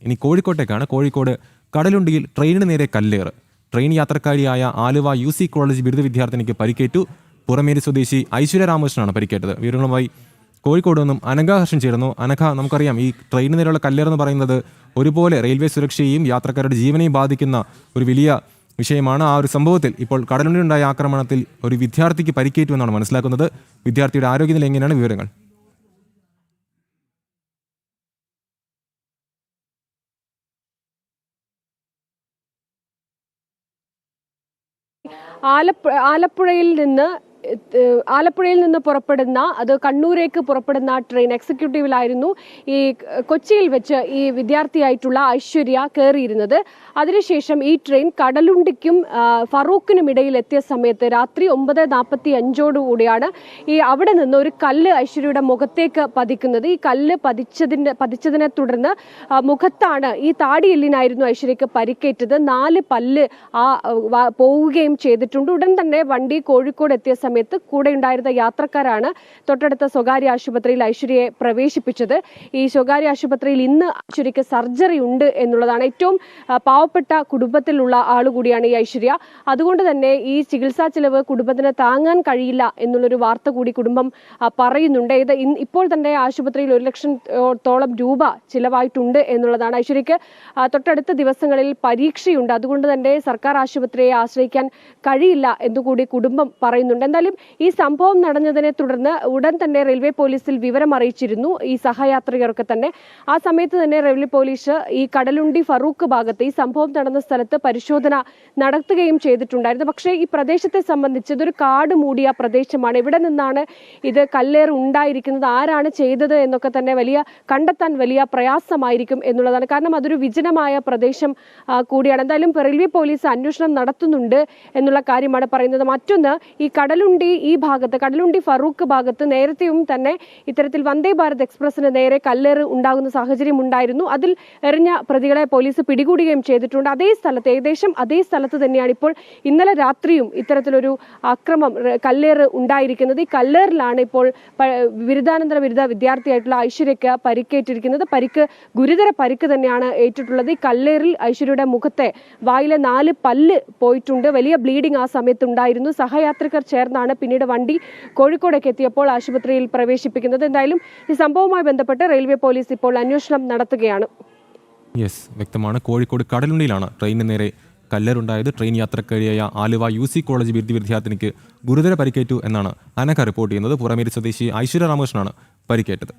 ഇനി കോഴിക്കോട്ടേക്കാണ്. കോഴിക്കോട് കടലുണ്ടിയിൽ ട്രെയിനിന് നേരെ കല്ലേറ്. ട്രെയിൻ യാത്രക്കാരിയായ ആലുവ UC കോളേജ് ബിരുദ വിദ്യാർത്ഥിനിക്ക് പരിക്കേറ്റു. പുറമേരി സ്വദേശി ഐശ്വര്യ രാമകൃഷ്ണനാണ് പരിക്കേറ്റത്. വിവരങ്ങളുമായി കോഴിക്കോട് നിന്നും അനഘ ഹർഷൻ ചേരുന്നു. അനഘ, നമുക്കറിയാം ഈ ട്രെയിനിന് നേരെയുള്ള കല്ലേറെന്ന് പറയുന്നത് ഒരുപോലെ റെയിൽവേ സുരക്ഷയെയും യാത്രക്കാരുടെ ജീവനെയും ബാധിക്കുന്ന ഒരു വലിയ വിഷയമാണ്. ആ ഒരു സംഭവത്തിൽ ഇപ്പോൾ കടലുണ്ടിയുണ്ടായ ആക്രമണത്തിൽ ഒരു വിദ്യാർത്ഥിക്ക് പരിക്കേറ്റു എന്നാണ് മനസ്സിലാക്കുന്നത്. വിദ്യാർത്ഥിയുടെ ആരോഗ്യനില എങ്ങനെയാണ്? വിവരങ്ങൾ. ആലപ്പുഴയിൽ നിന്ന് പുറപ്പെടുന്ന, അത് കണ്ണൂരേക്ക് പുറപ്പെടുന്ന ട്രെയിൻ എക്സിക്യൂട്ടീവിലായിരുന്നു ഈ കൊച്ചിയിൽ വെച്ച് ഈ വിദ്യാർത്ഥിയായിട്ടുള്ള ഐശ്വര്യ കയറിയിരുന്നത്. അതിനുശേഷം ഈ ട്രെയിൻ കടലുണ്ടിക്കും ഫറൂഖിനും ഇടയിൽ എത്തിയ സമയത്ത് രാത്രി 9:45 ഈ അവിടെ നിന്ന് ഒരു കല്ല് ഐശ്വര്യയുടെ മുഖത്തേക്ക് പതിക്കുന്നത്. ഈ കല്ല് പതിച്ചതിനെ തുടർന്ന് മുഖത്താണ്, ഈ താടിയെല്ലിനായിരുന്നു ഐശ്വര്യക്ക് പരിക്കേറ്റത്. 4 പല്ല് പോവുകയും ചെയ്തിട്ടുണ്ട്. ഉടൻ തന്നെ വണ്ടി കോഴിക്കോട് എത്തിയ സമയത്ത് കൂടെ ഉണ്ടായിരുന്ന യാത്രക്കാരാണ് തൊട്ടടുത്ത സ്വകാര്യ ആശുപത്രിയിൽ ഐശ്വര്യയെ പ്രവേശിപ്പിച്ചത്. ഈ സ്വകാര്യ ആശുപത്രിയിൽ ഇന്ന് ഐശ്വര്യക്ക് സർജറി ഉണ്ട് എന്നുള്ളതാണ്. ഏറ്റവും പാവപ്പെട്ട കുടുംബത്തിലുള്ള ആളുകൂടിയാണ് ഈ ഐശ്വര്യ. അതുകൊണ്ട് തന്നെ ഈ ചികിത്സാ ചെലവ് കുടുംബത്തിന് താങ്ങാൻ കഴിയില്ല എന്നുള്ളൊരു വാർത്ത കൂടി കുടുംബം പറയുന്നുണ്ട്. ഇപ്പോൾ തന്നെ ആശുപത്രിയിൽ 1 ലക്ഷത്തോളം രൂപ ചിലവായിട്ടുണ്ട് എന്നുള്ളതാണ്. ഐശ്വര്യക്ക് തൊട്ടടുത്ത ദിവസങ്ങളിൽ പരീക്ഷയുണ്ട്. അതുകൊണ്ട് തന്നെ സർക്കാർ ആശുപത്രിയെ ആശ്രയിക്കാൻ കഴിയില്ല എന്നുകൂടി കുടുംബം പറയുന്നുണ്ട്. എന്തായാലും ഈ സംഭവം നടന്നതിനെ തുടർന്ന് ഉടൻ തന്നെ റെയിൽവേ പോലീസിൽ വിവരം അറിയിച്ചിരുന്നു ഈ സഹയാത്രികർക്ക് തന്നെ. ആ സമയത്ത് തന്നെ റെയിൽവേ പോലീസ് ഈ കടലുണ്ടി ഫറൂഖ് ഭാഗത്ത് ഈ സംഭവം നടന്ന സ്ഥലത്ത് പരിശോധന നടത്തുകയും ചെയ്തിട്ടുണ്ടായിരുന്നു. പക്ഷേ ഈ പ്രദേശത്തെ സംബന്ധിച്ച് ഇതൊരു കാട് മൂടിയ പ്രദേശമാണ്. ഇവിടെ നിന്നാണ് ഇത് കല്ലേറ് ഉണ്ടായിരിക്കുന്നത്. ആരാണ് ചെയ്തത് എന്നൊക്കെ തന്നെ കണ്ടെത്താൻ വലിയ പ്രയാസമായിരിക്കും എന്നുള്ളതാണ്. കാരണം അതൊരു വിജനമായ പ്രദേശം കൂടിയാണ്. എന്തായാലും റെയിൽവേ പോലീസ് അന്വേഷണം നടത്തുന്നുണ്ട് എന്നുള്ള കാര്യമാണ് പറയുന്നത്. മറ്റൊന്ന്, ഈ ഈ ഭാഗത്ത് കടലുണ്ടി ഫറൂഖ് ഭാഗത്ത് നേരത്തെയും തന്നെ ഇത്തരത്തിൽ വന്ദേ ഭാരത് എക്സ്പ്രസിന് നേരെ കല്ലേറ് ഉണ്ടാകുന്ന സാഹചര്യം ഉണ്ടായിരുന്നു. അതിൽ എറിഞ്ഞ പ്രതികളെ പോലീസ് പിടികൂടുകയും ചെയ്തിട്ടുണ്ട്. ഏകദേശം അതേ സ്ഥലത്ത് തന്നെയാണ് ഇപ്പോൾ ഇന്നലെ രാത്രിയും ഇത്തരത്തിലൊരു കല്ലേറ് ഉണ്ടായിരിക്കുന്നത്. ഈ കല്ലേറിലാണ് ഇപ്പോൾ ബിരുദാനന്തര ബിരുദ വിദ്യാർത്ഥിയായിട്ടുള്ള ഐശ്വര്യക്ക് പരിക്കേറ്റിരിക്കുന്നത്. ഗുരുതര പരിക്ക് തന്നെയാണ് ഏറ്റിട്ടുള്ളത്. ഈ കല്ലേറിൽ ഐശ്വര്യയുടെ മുഖത്തെ വായിലെ 4 പല്ല് പോയിട്ടുണ്ട്. വലിയ ബ്ലീഡിംഗ് ആ സമയത്ത് ഉണ്ടായിരുന്നു. സഹയാത്രികർ ചേർന്നാണ് പിന്നീട് വണ്ടി കോഴിക്കോടേക്ക് എത്തിയപ്പോൾ ആശുപത്രിയിൽ പ്രവേശിപ്പിക്കുന്നത്. എന്തായാലും ഈ സംഭവവുമായി ബന്ധപ്പെട്ട് റെയിൽവേ പോലീസ് ഇപ്പോൾ അന്വേഷണം നടത്തുകയാണ്. വ്യക്തമാണ്. കോഴിക്കോട് കടലുണ്ടിയിലാണ് ട്രെയിനിന് നേരെ കല്ലേറുണ്ടായത്. ട്രെയിൻ യാത്രക്കാരിയായ ആലുവ UC കോളേജ് ബിരുദ വിദ്യാർത്ഥിനിക്ക് ഗുരുതര പരിക്കേറ്റു എന്നാണ് അനഘ റിപ്പോർട്ട് ചെയ്യുന്നത്. പുറമേരി സ്വദേശി ഐശ്വര്യ രാമകൃഷ്ണനാണ് പരിക്കേറ്റത്.